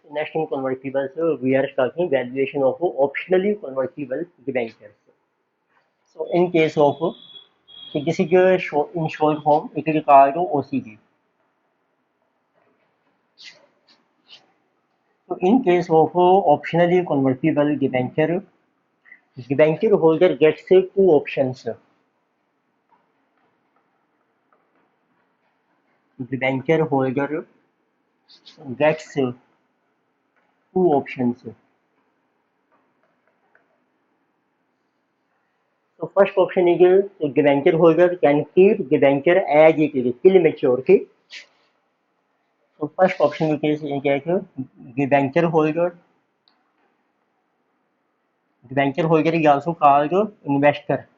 Next in convertibles, we are talking valuation of optionally convertible debentures. So in case of this is in short form, it is called OCD. So in case of optionally convertible debenture, debenture holder gets two options. Debenture holder gets two options. So first option is debenture holder can keep debenture as it is till maturity. So first option is debenture holder. Debenture holder is also called investor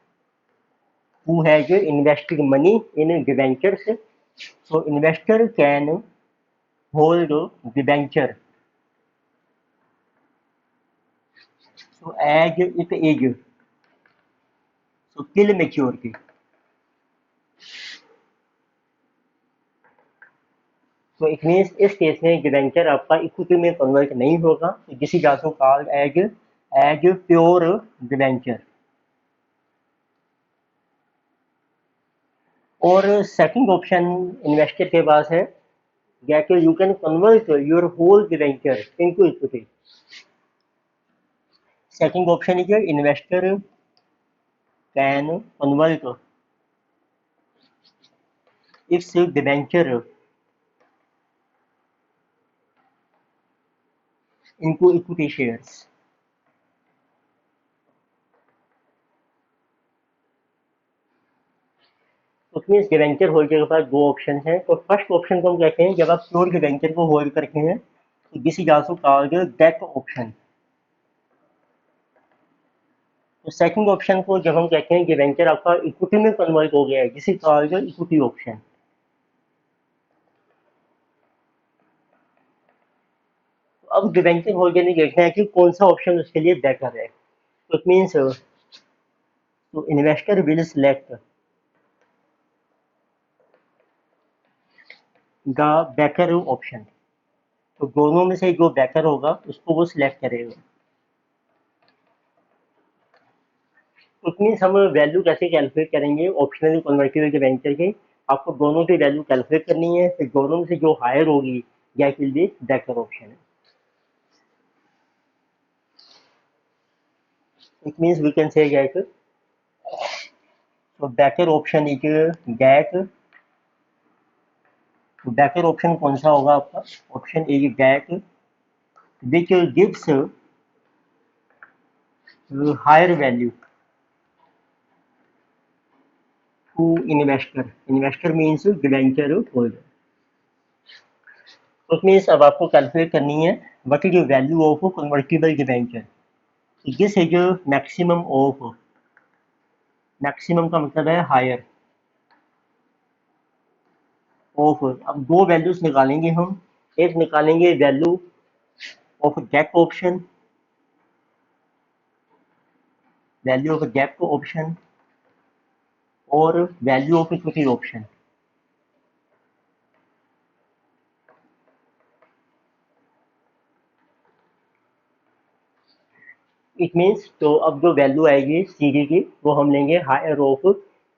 who has invested money in debentures. So investor can hold debenture. So as it is, so till maturity. तो it means इस case में debenture आपका equity में convert नहीं होगा, this is also called as pure debenture. और second option investor के पास है that you can convert your whole debenture into equity. Second option is investor can convert its debenture into equity shares. उसमें debenture holder के पास दो option हैं. तो first option को हम कहते हैं जब आप प्योर डिबेंचर को होल्ड करते हैं, तो this is also called debt option. तो सेकंड ऑप्शन को जब हम कहते हैं डिबेंचर आपका इक्विटी में कन्वर्ट हो गया है, this is called equity option. अब डिबेंचर होल्डर ने देखना है कि कौन सा ऑप्शन उसके लिए बेटर है. तो इट मीन्स तो investor will select the better option. तो दोनों में से जो बेटर होगा उसको वो सिलेक्ट करेगा. इट मीन्स हम वैल्यू कैसे कैलकुलेट करेंगे ऑप्शनल कन्वर्टिबल डिबेंचर के. आपको दोनों की वैल्यू कैलकुलेट करनी है, फिर दोनों में से जो हायर होगी that will be better option. It means we can say that so better option is that. Better option कौन सा होगा आपका? Option is that which gives higher value to investor. Investor means debenture holder. तो means अब आपको calculate करनी है what is the value of convertible debenture. This is maximum of. Maximum का मतलब है हायर ऑफ. अब दो वैल्यूज निकालेंगे हम. एक निकालेंगे value of gap option, value of gap option और value of equity option. It means तो अब जो वैल्यू आएगी सीडी की वो हम लेंगे higher of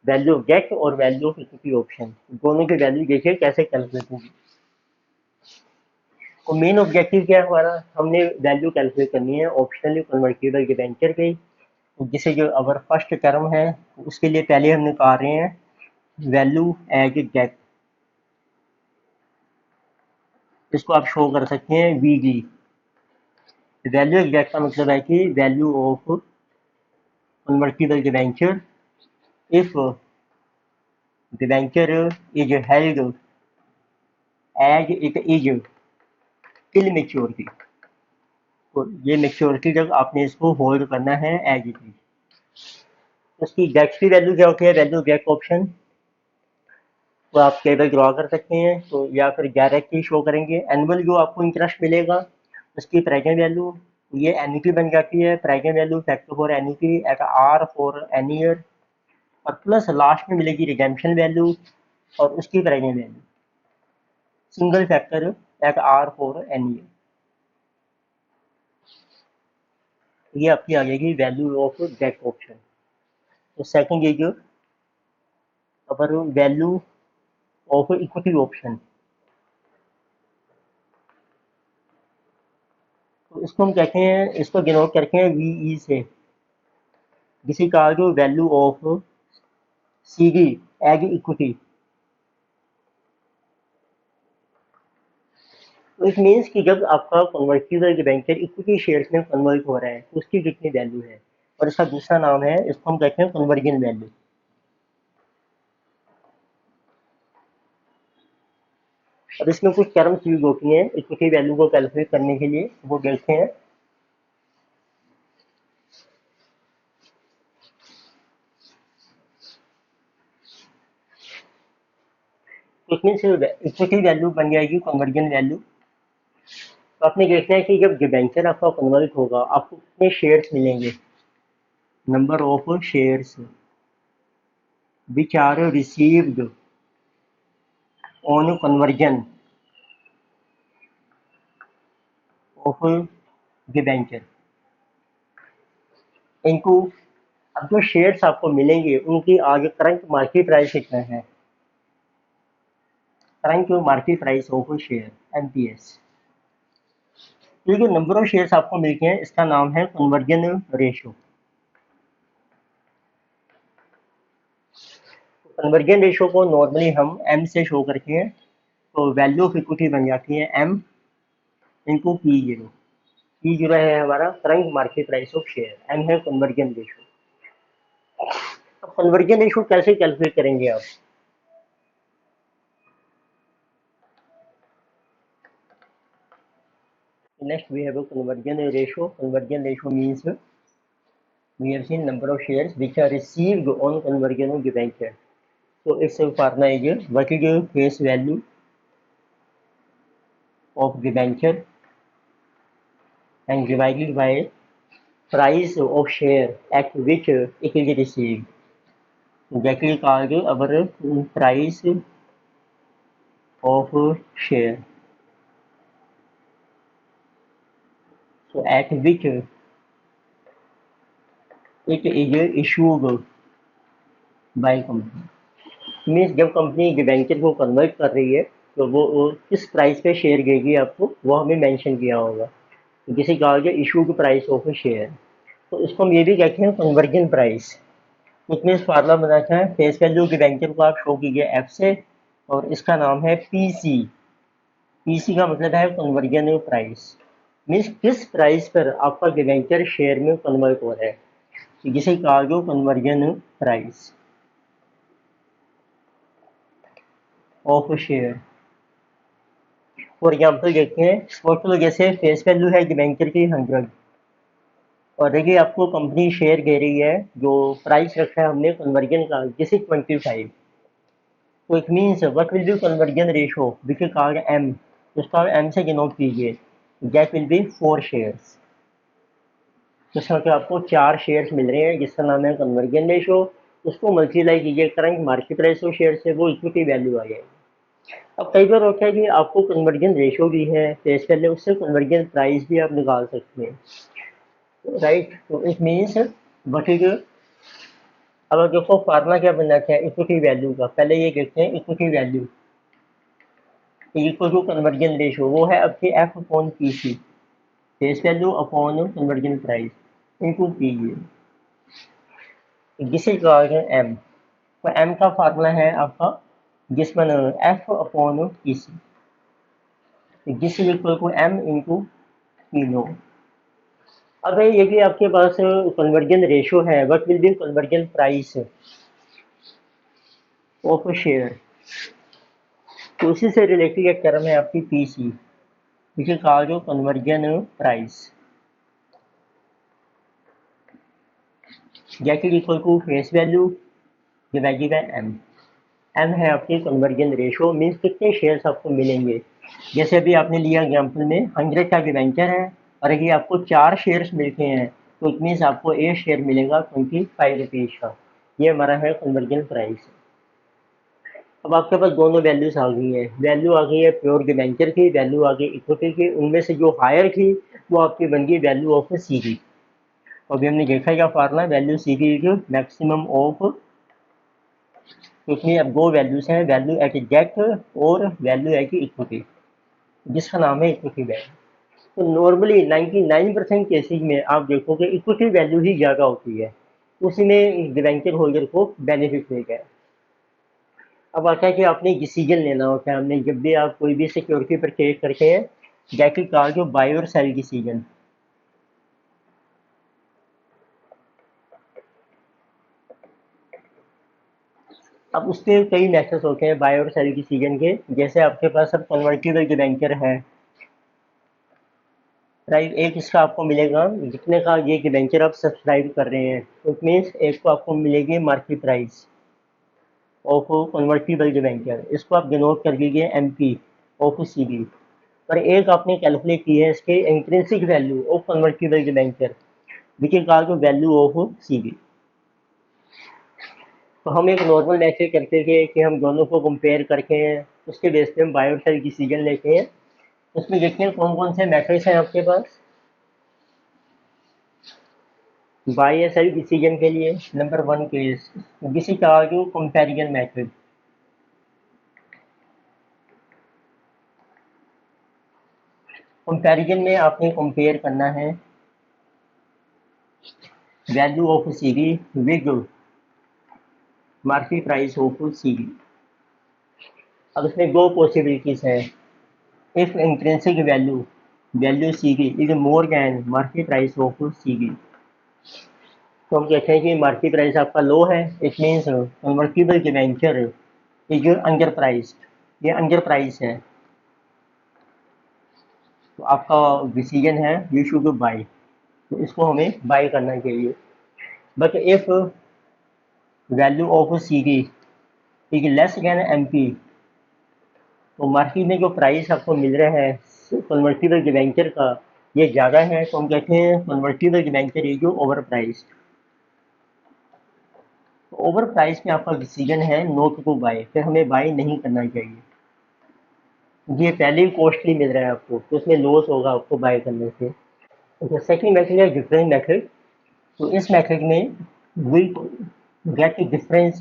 value of debt और वैल्यू ऑफ इक्विटी ऑप्शन. दोनों की वैल्यू देखिए कैसे कैलकुलेट होगी. और मेन ऑब्जेक्टिव क्या है हमारा? हमने वैल्यू कैलकुलेट करनी है ऑप्शनली कन्वर्टिबल डिबेंचर की. जिसे जो अवर फर्स्ट टर्म है उसके लिए पहले हम निकाल रहे हैं वैल्यू एज गेट. इसको आप शो कर सकते हैं वीजी. वैल्यू एग्जैक्ट का मतलब है कि value of convertible debenture if debenture is held as it is till maturity. तो ये मेच्योरिटी तक आपने इसको होल्ड करना है एज इट इज. उसकी डेट की वैल्यू क्या होती है? वैल्यू डेट ऑप्शन तो आप टेबल ड्रॉ कर सकते हैं. तो या फिर डायरेक्ट ही शो करेंगे. एनुअल जो आपको इंटरेस्ट मिलेगा उसकी प्रेजेंट वैल्यू ये एन्युटी बन जाती है. Present value factor for annuity at R for any year और प्लस लास्ट में मिलेगी रिडेम्पशन वैल्यू और उसकी present value single factor at R for any year. ये आपकी आ जाएगी वैल्यू ऑफ डेट ऑप्शन। तो सेकंड ये जो अगर वैल्यू ऑफ इक्विटी ऑप्शन, तो इसको हम कहते हैं, इसको डिनोट करते हैं वीई से, जिसे कहा जो value of CD as equity. तो इट मीन्स कि जब आपका कन्वर्टिबल डिबेंचर इक्विटी शेयर्स में कन्वर्ट हो रहा है तो उसकी कितनी वैल्यू है, और इसका दूसरा नाम है, इसको हम कहते हैं कन्वर्जन वैल्यू। अब इसमें कुछ टर्म्स यूज होती हैं इक्विटी वैल्यू को कैलकुलेट करने के लिए, वो देखते हैं। तो इसमें से इक्विटी वैल्यू बन जाएगी कन्वर्जन वैल्यू। तो आपने देखना है कि जब डिबेंचर आपका कन्वर्ट होगा आपको कितने शेयर्स मिलेंगे, number of shares which are received on conversion of debenture इनको। अब जो शेयर्स आपको मिलेंगे उनकी आज करंट मार्केट प्राइस कितना है, current market price of share MPS. ये जो नंबर ऑफ शेयर्स आपको मिलते हैं इसका नाम है कन्वर्जन रेशियो। कन्वर्जन रेशियो को नॉर्मली हम एम से शो करते हैं। तो वैल्यू ऑफ इक्विटी बन जाती है M into P zero. P zero है हमारा current market price of share, M है कन्वर्जन रेशियो। अब कन्वर्जन रेशियो कैसे कैलकुलेट करेंगे आप, next we have a conversion ratio. Conversion ratio means we have seen number of shares which are received on conversion of debenture. So its formula is what is the face value of debenture and divided by price of share at which it is received. That is called our price of share. So at which it is issued by company. Means जब company debenture को convert कर रही है तो वो किस price पे share देगी आपको, वो हमें मेंशन किया होगा। तो जिसे कहा गया इशूड प्राइस ऑफ शेयर। तो इसको हम ये भी कहते हैं कन्वर्जन प्राइस। इसमें फार्मूला बनाता है, फेस वैल्यू डिबेंचर को आप शो कीजिए एफ से, और इसका नाम है पीसी। पीसी का मतलब है कन्वर्जन प्राइस, मीन्स किस प्राइस पर आपका डिबेंचर शेयर में कन्वर्ट हो रहा है, जिसे कहा गया conversion price of share. For example देखते हैं, टोटल जैसे फेस वैल्यू है डिबेंचर की 100, और देखिए आपको कंपनी शेयर दे रही है, जो प्राइस रखा है हमने कन्वर्जन का जैसे 25। तो it means what will be conversion ratio which is called M, उसका एम से डिनोट कीजिए, दैट विल बी 4 शेयर्स। तो इसका क्या आपको 4 शेयर्स मिल रहे हैं जिसका नाम है कन्वर्जन रेशियो। उसको मल्टीप्लाई कीजिए current market price of share से, वो इक्विटी वैल्यू आ जाएगी। अब कई बार होता है कि आपको कन्वर्जन रेशियो भी है फेस वैल्यू, उससे कन्वर्जन प्राइस भी आप निकाल सकते हैं, राइट। तो इट मीन्स वट इज, अब देखो फार्मूला क्या बनना चाहिए इक्विटी वैल्यू का, पहले ये देखते हैं equity value equal to conversion ratio, वो है आपके F upon P C, face value upon conversion price into P, जिसे कहा है एम। तो एम का फार्मूला है आपका जिसमें F upon P C, this is equal to M into P nought. अगर ये कि आपके पास कन्वर्जन रेशियो है, what will be conversion price of share, तो उसी से रिलेटेड एक टर्म है आपकी पीसी, जिसे कहा जो conversion price, that is equal to face value divided by M. M है आपकी कन्वर्जन रेशियो, मीन्स कितने शेयर्स आपको मिलेंगे। जैसे अभी आपने लिया एग्जाम्पल में 100 का डिवेंचर है, और अगर आपको 4 शेयर्स मिलते हैं तो इट मीन्स आपको एक शेयर मिलेगा 25 रुपीज़ का। ये हमारा है कन्वर्जन प्राइस। अब आपके पास दोनों वैल्यूज आ गई है, वैल्यू आ गई है प्योर डिवेंचर की, वैल्यू आ गई इक्विटी की। उनमें से जो हायर थी वो आपकी बन गई वैल्यू ऑफ सीडी। तो अभी हमने देखा क्या फार्मूला, वैल्यू सी की मैक्सिमम ऑफ, इसमें अब दो वैल्यूज हैं, वैल्यू एट जेट और वैल्यू एट इक्विटी, जिसका नाम है इक्विटी वैल्यू। तो नॉर्मली 99% केसेज में आप देखोगे इक्विटी वैल्यू ही ज़्यादा होती है, उसी में डिवेंचर होल्डर को बेनिफिट मिल गया। अब आता है कि आपने डिसीजन लेना होता है, हमने जब भी आप कोई भी सिक्योरिटी परचेज करते हैं, दैट इज कॉल्ड जो बाय और सेल डिसीजन। अब उसके कई मेथड्स होते हैं बाय और सेल डिसीजन के, जैसे आपके पास अब कन्वर्टिबल डिबेंचर है, राइट। एक इसका आपको मिलेगा जितने का ये डिबेंचर आप सब्सक्राइब कर रहे हैं, तो इट मीन्स एक को आपको मिलेगी market price of convertible debenture, इसको आप डिनोट कर लीजिए M P of C B. पर एक आपने कैलकुलेट की है इसके intrinsic value of convertible debenture, which is called value of C B. तो हम एक नॉर्मल मैसेज करते थे कि हम दोनों को कंपेयर करके उसके बेस पे हम बाय और सेल डिसीजन लेते हैं। उसमें देखते हैं कौन कौन से मेथड्स हैं आपके पास बाय या सेल डिसीजन के लिए। Number one case, this is called comparison method. Comparison में आपने कंपेयर करना है value of C B with market price of C B. अब इसमें दो पॉसिबिलिटीज हैं, if intrinsic value value C B is more than market price of C B, तो हम कहते हैं कि मार्केट प्राइस आपका लो है, it means convertible debenture is under priced, ये अंडर प्राइस है, तो आपका डिसीजन है यू शुड बाई, तो इसको हमें बाई करना चाहिए। But if value of C B is less than M P, तो मार्केट में जो प्राइस आपको मिल रहा है कन्वर्टिबल डिबेंचर का ये ज़्यादा है, तो हम कहते हैं convertible debenture is over price. तो ओवर प्राइस में आपका डिसीजन है नोट टू बाई, फिर हमें बाई नहीं करना चाहिए, ये पहले ही कॉस्टली मिल रहा है आपको, तो उसमें लॉस होगा आपको बाय करने से। तो सेकंड मेथड है डिफरेंट मेथड। तो इस मेथड में we get difference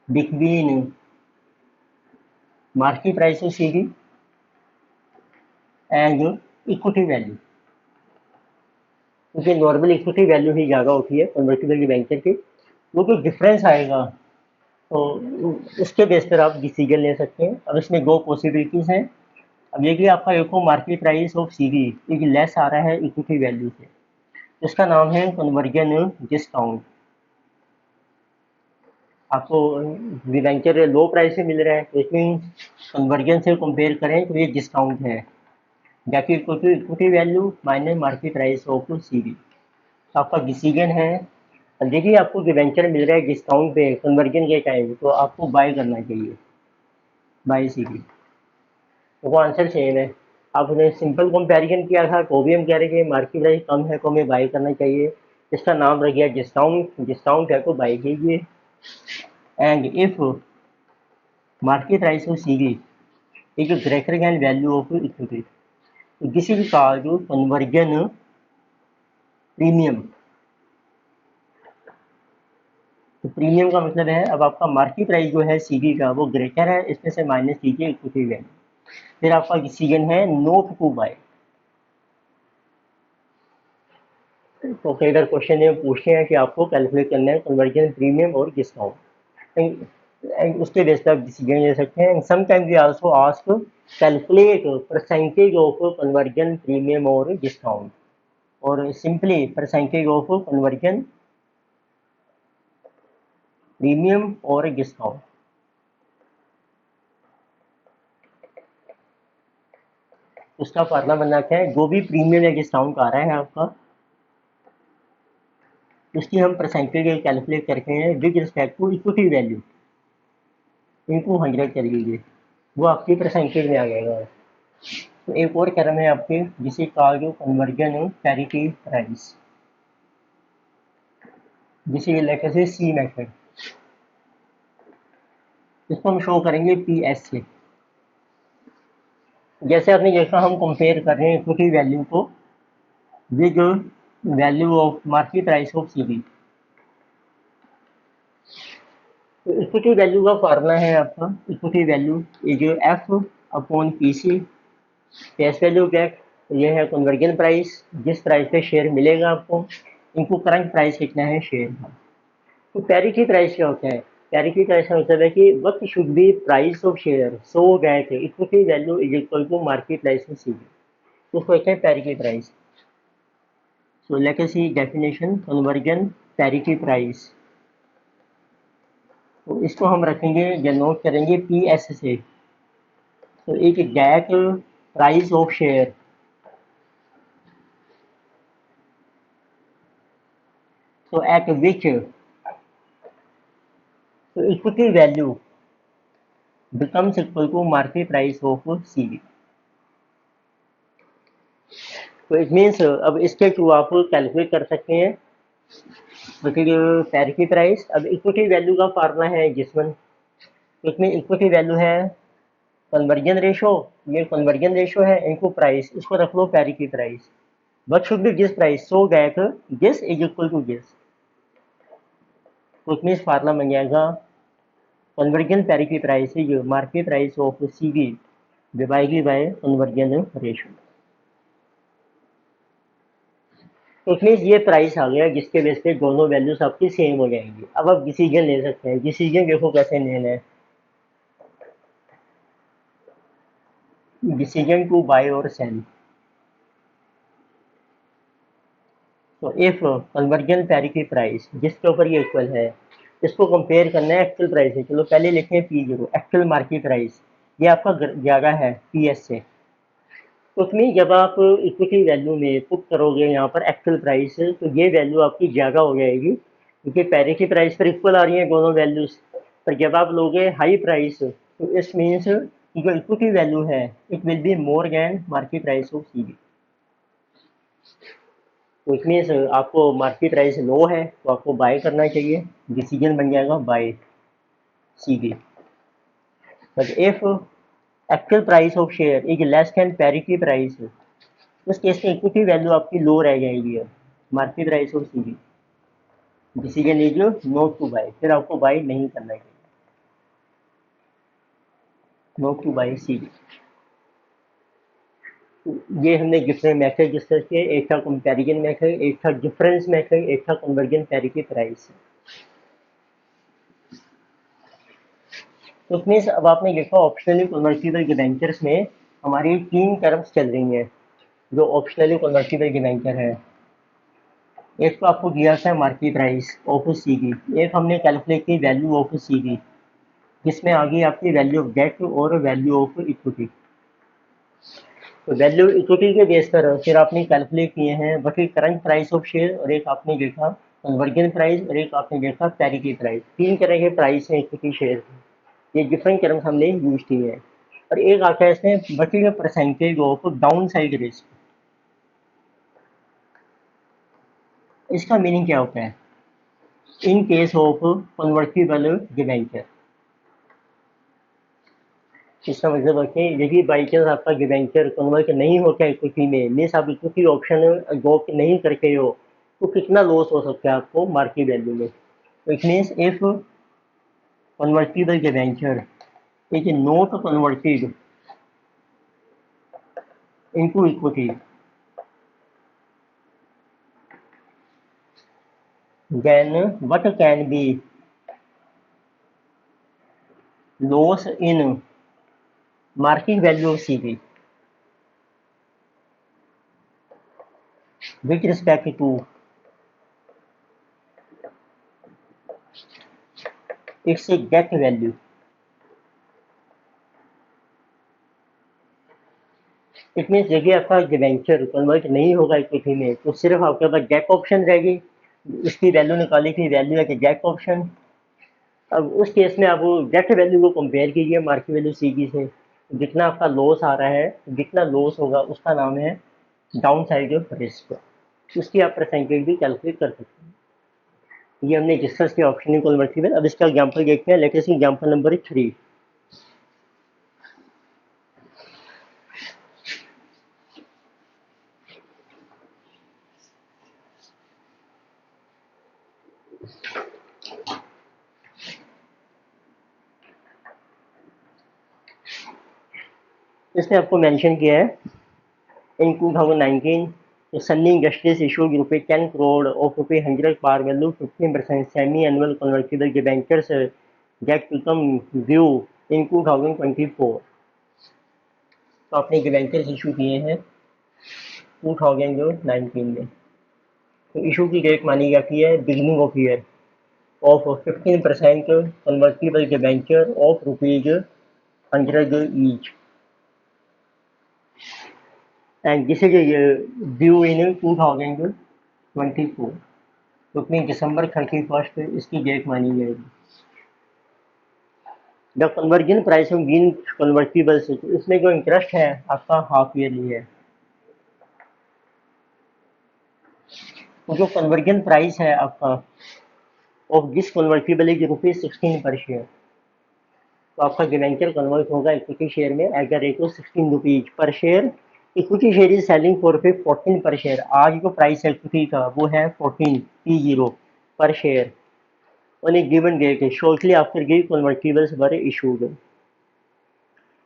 between market price of C B and equity value, क्योंकि नॉर्मल इक्विटी वैल्यू ही ज़्यादा होती है कन्वर्टिबल डिबेंचर की, वो जो डिफरेंस आएगा तो उसके बेस पर आप डिसीजन ले सकते हैं। अब इसमें दो पॉसिबिलिटीज़ हैं। अब देखिए आपका एक market price of C B एक लेस आ रहा है इक्विटी वैल्यू से, इसका नाम है कन्वर्जन डिस्काउंट। आपको डिबेंचर लो प्राइस से मिल रहा है, तो इसमें कन्वर्जन से कंपेयर करें तो ये डिस्काउंट है, जाकि equity value minus market price of C B. आपका डिसीजन है, देखिए आपको डिबेंचर मिल रहा है डिस्काउंट पे कन्वर्जन के टाइम, तो आपको बाय करना चाहिए, बाय सी बी। तो वो आंसर सेम है। आपने सिंपल कंपैरिजन किया था तो भी हम कह रहे हैं कि मार्केट प्राइस कम है तो हमें बाय करना चाहिए, इसका नाम रख गया डिस्काउंट, डिस्काउंट है तो बाय कीजिए। And if market price of C B is greater than value of equity, this is called conversion premium. तो प्रीमियम का मतलब है अब आपका मार्केट प्राइस जो है सी बी का वो ग्रेटर है, इसमें से माइनस कीजिए इक्विटी वैल्यू, फिर आपका डिसीजन है नोट टू बाय। तो कई बार क्वेश्चन में पूछते हैं कि आपको कैलकुलेट करना है कन्वर्जन प्रीमियम और डिस्काउंट, एंड उसके बेस पर आप डिसीजन ले सकते हैं। Sometimes we also ask calculate percentage of conversion premium और डिस्काउंट, और simply percentage of conversion premium और डिस्काउंट। उसका फार्मूला बनना क्या है, जो भी प्रीमियम या डिस्काउंट आ रहा है आपका, उसकी हम परसेंटेज कैलकुलेट करते हैं with respect to equity value into 100 कर लीजिए, वो आपकी परसेंटेज में आ जाएगा। तो एक और टर्म है आपके जिसे कहा जो कन्वर्जन पैरिटी प्राइस, जिसे लेटर से सी मेथड, इसको हम शो करेंगे पी एस से। जैसे आपने देखा हम कंपेयर कर रहे हैं इक्विटी वैल्यू को with value of market price of CB। तो इक्विटी वैल्यू का फार्मूला है आपका, equity value is F upon PC face value debt. ये है कन्वर्जन प्राइस, जिस प्राइस पे शेयर मिलेगा आपको, इनको करंट प्राइस कितना है शेयर का। तो पैरिटी प्राइस क्या होता है? पैरिटी प्राइस का मतलब है कि what should be price of share so that equity value is equal to market price in CB, उसको कहते हैं parity price. So let us see definition conversion parity price. तो इसको हम रखेंगे या नोट करेंगे पी एस से। तो एक debt price of share, so at which so equity value becomes equal to market price of CV। तो इट मीन्स अब इसके थ्रू आप कैलकुलेट कर सकते हैं पैरिटी प्राइस। अब इक्विटी वैल्यू का फार्मूला है जिसमें, इसमें इक्विटी वैल्यू है कन्वर्जन रेशो, ये कन्वर्जन रेशो है इनको प्राइस, इसको रख लो parity price. What should be गिस प्राइस सो दैट गिस इज इक्वल टू गिस। तो इसमें फार्मूला बन जाएगा conversion parity price is market price of CV divided by conversion ratio. तो इसमें ये प्राइस आ गया जिसके बेस पे दोनों वैल्यूज आपकी सेम हो जाएंगी। अब आप डिसीजन ले सकते हैं। डिसीजन देखो कैसे लेना है, डिसीजन टू बाय और सेल। तो इफ कन्वर्जन पैरिटी प्राइस जिसके ऊपर ये इक्वल है, इसको कंपेयर करना है एक्चुअल प्राइस से। चलो पहले लिखें P0 एक्चुअल मार्केट प्राइस, ये आपका ज़्यादा है PS से। तो उसमें जब आप इक्विटी वैल्यू में पुट करोगे यहाँ पर एक्चुअल प्राइस, तो ये वैल्यू आपकी ज़्यादा हो जाएगी क्योंकि पैरिटी प्राइस पर इक्वल आ रही है दोनों वैल्यूज। पर जब आप लोगे हाई प्राइस, तो इस मीन्स जो इक्विटी वैल्यू है it will be more than market price of CB. तो इट मीन्स आपको मार्केट प्राइस लो है तो आपको बाय करना चाहिए, डिसीजन बन जाएगा buy CB. But if actual price of share is less than parity price, उस केस में इक्विटी वैल्यू आपकी लो रह जाएगी है market price of CB. Decision is not to buy, फिर आपको बाय नहीं करना चाहिए, नॉट टू बाय सीबी। ये हमने डिफरेंट मेथड डिस्कस किए, एक था कंपैरिजन मेथड, एक था डिफरेंस मेथड, एक था कन्वर्जन पैरिटी प्राइस। तो उसमें अब आपने देखा ऑप्शनली कन्वर्टिबल डिबेंचर्स में हमारी 3 टर्म्स चल रही हैं जो ऑप्शनली कन्वर्टिबल डिबेंचर है। एक तो आपको दिया था मार्केट प्राइस ऑफ सी की, एक हमने कैलकुलेट की वैल्यू ऑफ सी की, जिसमें आ गई आपकी वैल्यू ऑफ डेट और वैल्यू ऑफ इक्विटी। तो वैल्यू इक्विटी के बेस पर फिर आपने कैलकुलेट किए हैं but current price of share, और एक आपने देखा कन्वर्जन प्राइस, और एक आपने देखा पैरिटी प्राइस। 3 तरह के प्राइस हैं इक्विटी शेयर के, ये डिफरेंट टर्म्स हमने यूज किए हैं। और एक आता है इसमें बटी percentage of down side risk. इसका मीनिंग क्या होता है? In case of convertible debenture, इसका मतलब है कि यदि बाई चांस आपका डिबेंचर कन्वर्ट नहीं होता इक्विटी में, मीन्स आप इक्विटी ऑप्शन गो नहीं करके हो, तो कितना लॉस हो सकता है आपको मार्केट वैल्यू में। तो it means if convertible debenture is not converted into equity, then what can be loss in market value of CB with respect to its get value। It means यदि आपका debenture convert नहीं होगा equity में, तो सिर्फ आपके पास gap option रहेगी, इसकी वैल्यू निकालने की वैल्यू है कि गैप ऑप्शन। अब उस केस में आप डेट वैल्यू को कंपेयर कीजिए मार्केट वैल्यू सीगी से, जितना आपका लॉस आ रहा है, जितना लॉस होगा उसका नाम है डाउन साइड ऑफ रिस्क। उसकी आप परसेंटेज भी कैलकुलेट कर सकते हैं। ये हमने डिस्कस किया ऑप्शनल कन्वर्टिबल। अब इसका एग्जांपल देखते हैं, लेटेस्ट एग्जांपल नंबर 3। इसने आपको मेंशन किया है in 2019 Sunny Industries issued rupees 10 crore of rupees 100 par value 15% semi-annual convertible debentures that become due in 2024। तो आपने डिबेंचर्स इशू किए हैं 2019 में। तो इशू की डेट मानी जाती है beginning of year of 15% convertible debenture of rupees 100 each and this is due in 2024। तो अपनी दिसंबर 31 इसकी डेट मानी जाएगी। The conversion price of green convertibles, इसमें जो इंटरेस्ट है आपका हाफ ईयरली है। तो जो कन्वर्जन प्राइस है आपका ऑफ दिस कन्वर्टिबल इज ₹16 पर शेयर। तो आपका डिवेंचर कन्वर्ट होगा इक्विटी शेयर में एट द रेट ऑफ ₹16 पर share. Equity share is selling for 14 पर शेयर। आज जो प्राइस है इक्विटी का वो है 14 पर share on a given date shortly after the convertibles were issued.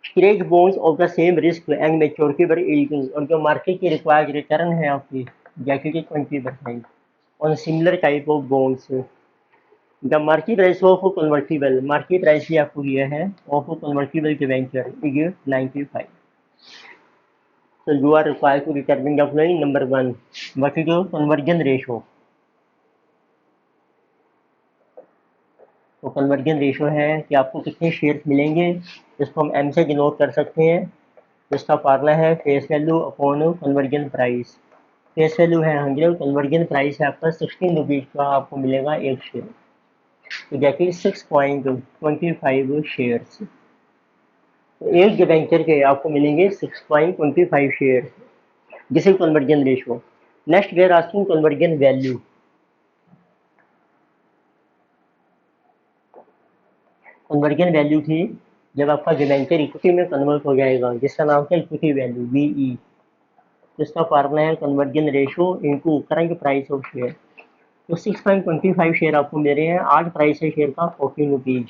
Straight bonds of the same risk and maturity were yielding, और जो मार्केट की रिक्वायर्ड रिटर्न है आपकी जैसे कि 20% on similar type of bonds। The market price of convertible, market price भी आपको दिया है of convertible debenture is 95। So you are required to determine the following: number 1, what is your conversion ratio? तो conversion ratio है कि आपको कितने shares मिलेंगे, इसको हम एम से डिनोट कर सकते हैं। इसका फार्मूला है face value upon conversion price. Face value है 100, कन्वर्जन प्राइस है आपका 16 रुपीज़ का, आपको मिलेगा एक शेयर, तो जैसे 6.25 शेयर्स। तो एक डिबेंचर के आपको मिलेंगे 6.25 share, this is conversion ratio. Next we are asking conversion value. Conversion value थी जब आपका डिबेंचर इक्विटी में कन्वर्ट हो जाएगा, जिसका नाम था इक्विटी वैल्यू VE। इसका फार्मूला है conversion ratio into current price of share. तो 6.25 शेयर आपको मिल रहे हैं, आज प्राइस है शेयर का 14 रुपीज।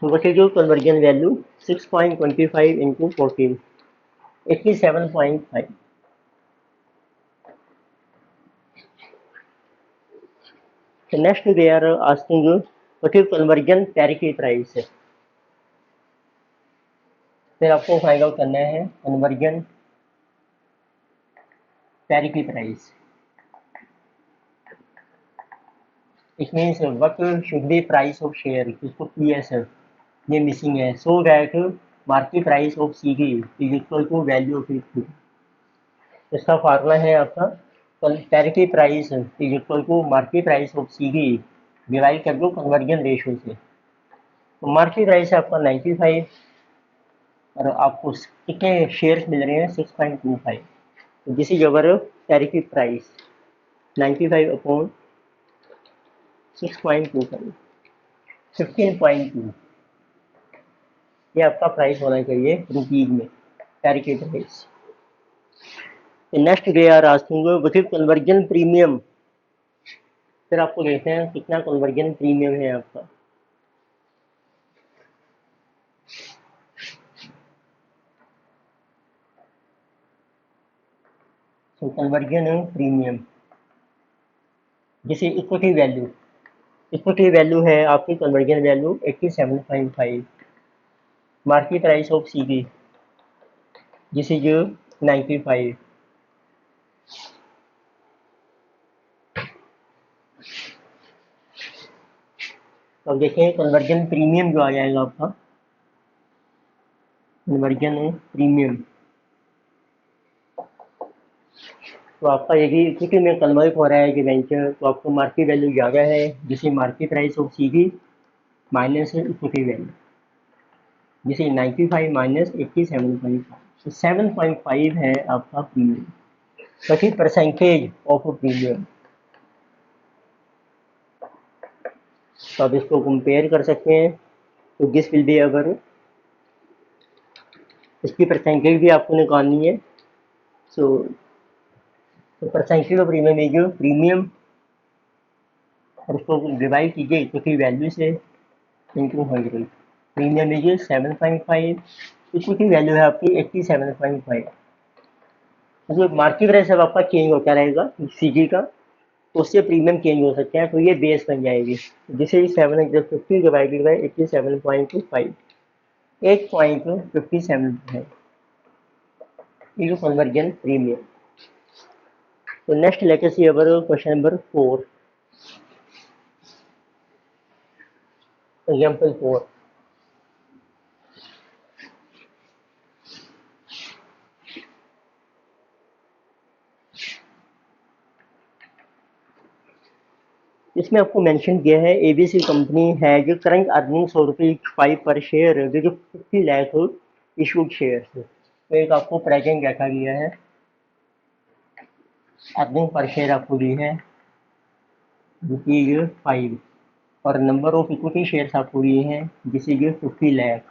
तो what is your conversion value? 6.25 into 14, 87.5। So next they are asking you what is conversion parity price। फिर आपको फाइंड आउट करना है conversion parity price. It means what should be price of share, इसको PSF ये missing है। So that market price of CG is equal to value of equity. इसका formula है आपका parity price is equal to market price of CG divide कर दो conversion ratio से। तो मार्केट प्राइस है आपका 95 और आपको कितने शेयर्स मिल रहे हैं 6.25। तो this is our parity price 95 upon 6.25, 15.2। ये आपका प्राइस होना चाहिए रुपीज में, parity price. Next they are asking what is conversion premium. फिर आपको देखते हैं कितना कन्वर्जन प्रीमियम है आपका। तो कन्वर्जन प्रीमियम जैसे इक्विटी वैल्यू, इक्विटी वैल्यू है आपकी conversion value 87.5, market price of CG this is 95। तो अब देखें कन्वर्जन प्रीमियम जो आ जाएगा आपका, कन्वर्जन प्रीमियम। तो आपका यदि इक्विटी में कन्वर्ट हो रहा है डिबेंचर तो आपको मार्केट वैल्यू ज़्यादा है, जिसे market price of CG minus equity value, जिसे 95 माइनस 87.5, तो 7.5 है आपका प्रीमियम। तो परसेंटेज ऑफ प्रीमियम। तो आप इसको कंपेयर कर सकते हैं। तो दिस विल बी अगर, इसकी परसेंटेज भी आपको निकालनी है। So percentage of premium is premium, और उसको डिवाइड कीजिए इक्विटी वैल्यू से into 100। Premium is 7.5 equity value है आपकी 87.5। जो मार्केट प्राइस अब आपका चेंज होता रहेगा सीजी का, तो उससे प्रीमियम चेंज हो सकता है, तो ये बेस बन जाएगी। जिसे 750 डिवाइडेड बाई 87.25, 8.57 है ये कन्वर्जन प्रीमियम। तो next letter see our question number 4, example 4। इसमें आपको मेंशन किया है एबीसी कंपनी है जो करंट अर्निंग्स ₹5 पर शेयर जो 50 लाख इशूड शेयर। तो एक आपको प्रेजेंट रखा गया है, अर्निंग पर शेयर आपको दी है ₹5 और नंबर ऑफ इक्विटी शेयर्स आपको दिए हैं जिसे 50 lakh.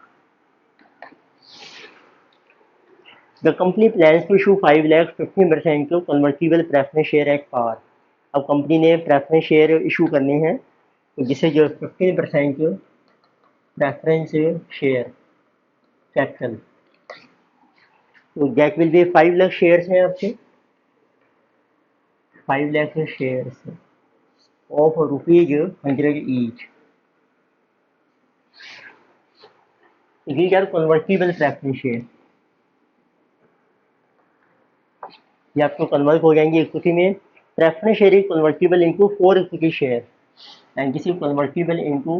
The company plans to issue 5 lakh 15% convertible preference share at par. अब कंपनी ने प्रेफरेंस शेयर इशू करने हैं, तो जिसे 15% प्रेफरेंस शेयर कैपिटल, तो that will B 5 lakh shares हैं आपके, 5 lakh shares of ₹100 each. these are convertible preference share, ये आपको कन्वर्ट हो जाएंगे इक्विटी में। Preference share is convertible into 4 equity share and this is convertible into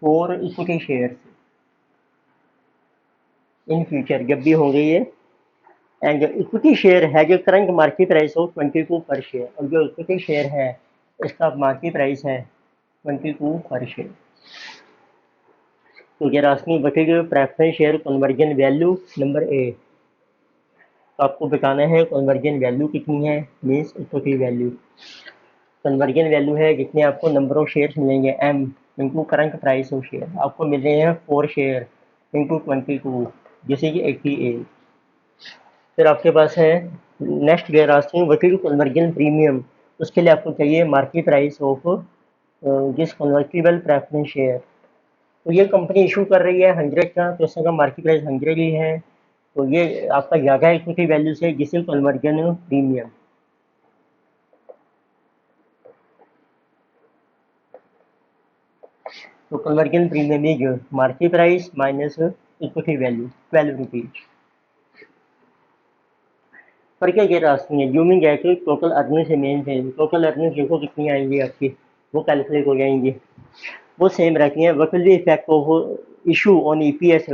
4 equity shares in future जब भी होंगे ये। एंड इक्विटी शेयर है जो करंट मार्केट प्राइस हो 22 पर शेयर, और जो इक्विटी शेयर है इसका मार्केट प्राइस है 22 पर शेयर। तो ये राशि बटेगी preference share conversion value number A. तो आपको बताना है कन्वर्जन वैल्यू कितनी है, means equity value. Conversion value है जितने आपको नंबर ऑफ शेयर्स मिलेंगे m into current price of share, आपको मिल रहे हैं 4 शेयर इंटू 22 जैसे कि 88। फिर आपके पास है नेक्स्ट वे रास्टिंग वटी कन्वर्जन प्रीमियम, उसके लिए आपको चाहिए मार्केट प्राइस ऑफ जिस कन्वर्टिबल प्रेफरेंस शेयर। तो ये कंपनी इशू कर रही है 100 का, तो इसका मार्केट प्राइस 100 ही है, तो ये आपका ज़्यादा इक्विटी वैल्यू से जिसे कन्वर्जन प्रीमियम। तो conversion premium is market price minus equity value 12 rupees. पर क्या ये रास्ते हैं यूमिंग है कि टोटल अर्निंग से मेन है, टोटल अर्निंग देखो कितनी आएंगी आपकी, वो कैलकुलेट हो जाएंगी, वो सेम रहती हैं। What will be effect of issue on EPS,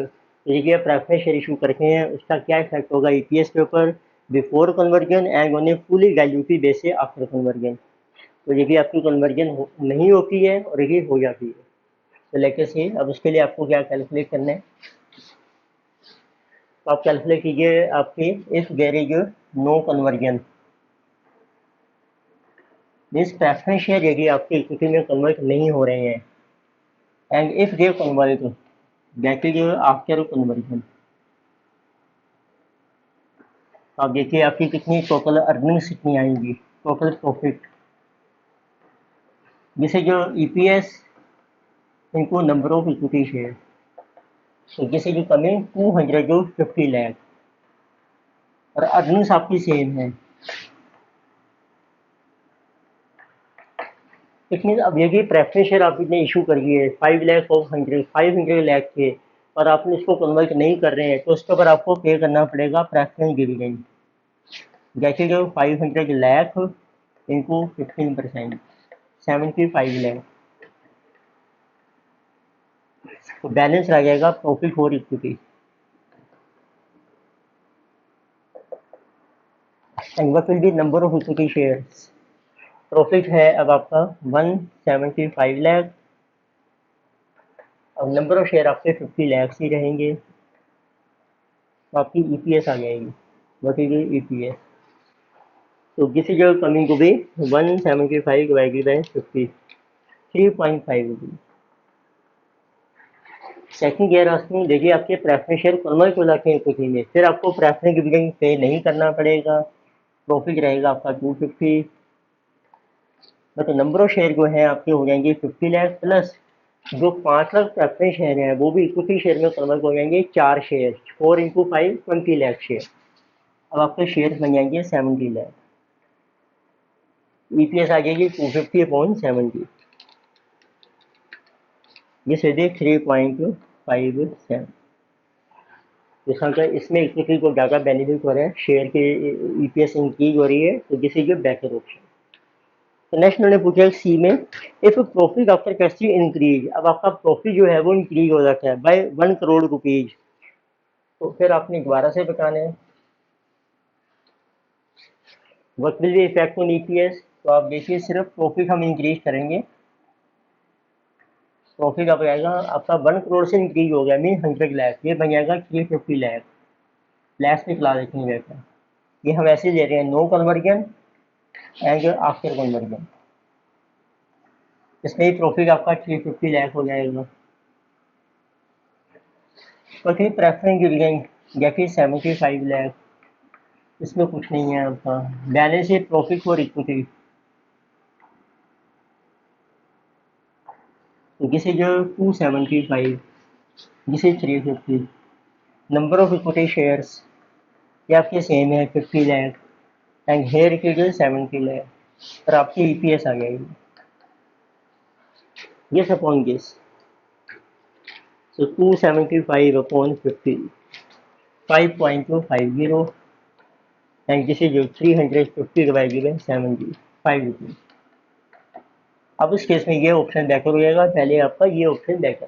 देखिए प्रेफरेंस शेयर इशू करते हैं उसका क्या इफेक्ट होगा ईपीएस के ऊपर before conversion and on A fully diluted basis after conversion. तो ये भी आपकी कन्वर्जन नहीं होती है और ये हो जाती है। तो लेके से अब उसके लिए आपको क्या कैलकुलेट करना है, तो आप कैलकुलेट कीजिए आपकी if there is no conversion, means preference share यदि आपके इक्विटी में कन्वर्ट नहीं हो रहे हैं, and if they convert that is after conversion. आप देखिए आपकी कितनी टोटल अर्निंग्स कितनी आएंगी, टोटल प्रॉफिट, जिसे जो ईपीएस इनको नंबर ऑफ इक्विटी शेयर, तो जिसे जो कमिंग 250 लाख और अर्निंग्स आपकी सेम है। इतनी अब ये प्रेफरेंस शेयर आपने इशू करी है 5 लाख ऑफ 500 लाख के, और आपने इसको कन्वर्ट नहीं कर रहे हैं, तो उसके ऊपर आपको पे करना पड़ेगा प्रेफरेंस डिविडेंड, जैसे जो 500 लाख इंटू 15% 75 लाख, तो बैलेंस रह जाएगा profit for equity. And what will B number of equity shares, profit है अब आपका 175 लाख, अब नंबर ऑफ शेयर आपके 50 लाख ही रहेंगे, तो आपकी ईपीएस आ जाएगी, व्हाट इज ईपीएस। तो this is coming to be 175 divided by 50, 3.5 rupees. Second year में देखिए आपके प्रेफरेंस शेयर कन्वर्ट हो जाते हैं इक्विटी में, फिर आपको प्रेफरेंस डिविडेंड पे नहीं करना पड़ेगा, प्रॉफिट रहेगा आपका 250, बट नंबर ऑफ शेयर जो है आपके हो जाएंगे 50 लाख प्लस जो 5 लाख प्रेफरेंस शेयर हैं वो भी इक्विटी शेयर में कन्वर्ट हो जाएंगे 4 शेयर, 4 × 5 20 लाख शेयर। अब आपके शेयर बन जाएंगे 70 लाख। ईपीएस आ जाएगी 250/70, ये सीधे 3.57। इसमें इक्विटी को ज़्यादा बेनिफिट हो रहा है, शेयर के ईपीएस इंक्रीज हो रही है, तो दिस इज बेटर ऑप्शन। तो नेक्स्ट उन्होंने पूछा सी में, if profit after casting increase, अब आपका प्रॉफिट जो है वो इंक्रीज हो जाता है बाय 1 करोड़ रुपीज, तो फिर आपने दोबारा से बताना है what will be effect on EPS. तो आप देखिए सिर्फ प्रॉफिट हम इंक्रीज करेंगे, प्रॉफिट आप आएगा आपका 1 करोड़ से इंक्रीज हो गया मीन 100 लाख, ये बन जाएगा 350 लाख। लैक्स में क्लास रखेंगे वैसा, ये हम ऐसे ले रहे हैं no conversion and after conversion, इसमें ही प्रॉफिट आपका 350 लाख हो जाएगा। और फिर प्रेफरेंस डिविडेंड या फिर 75 लाख, इसमें कुछ नहीं है आपका। Balance sheet profit for equity, तो this is 275, this is 350। Number of equity shares ये आपके सेम है 50 lakh, and here it is 70 lakh, और आपकी ईपीएस आ जाएगी ये upon this, so 275/50, 5.250, and this is 350/70, 5 rupees. अब इस केस में ये ऑप्शन बेटर हो जाएगा, पहले आपका ये ऑप्शन बेटर।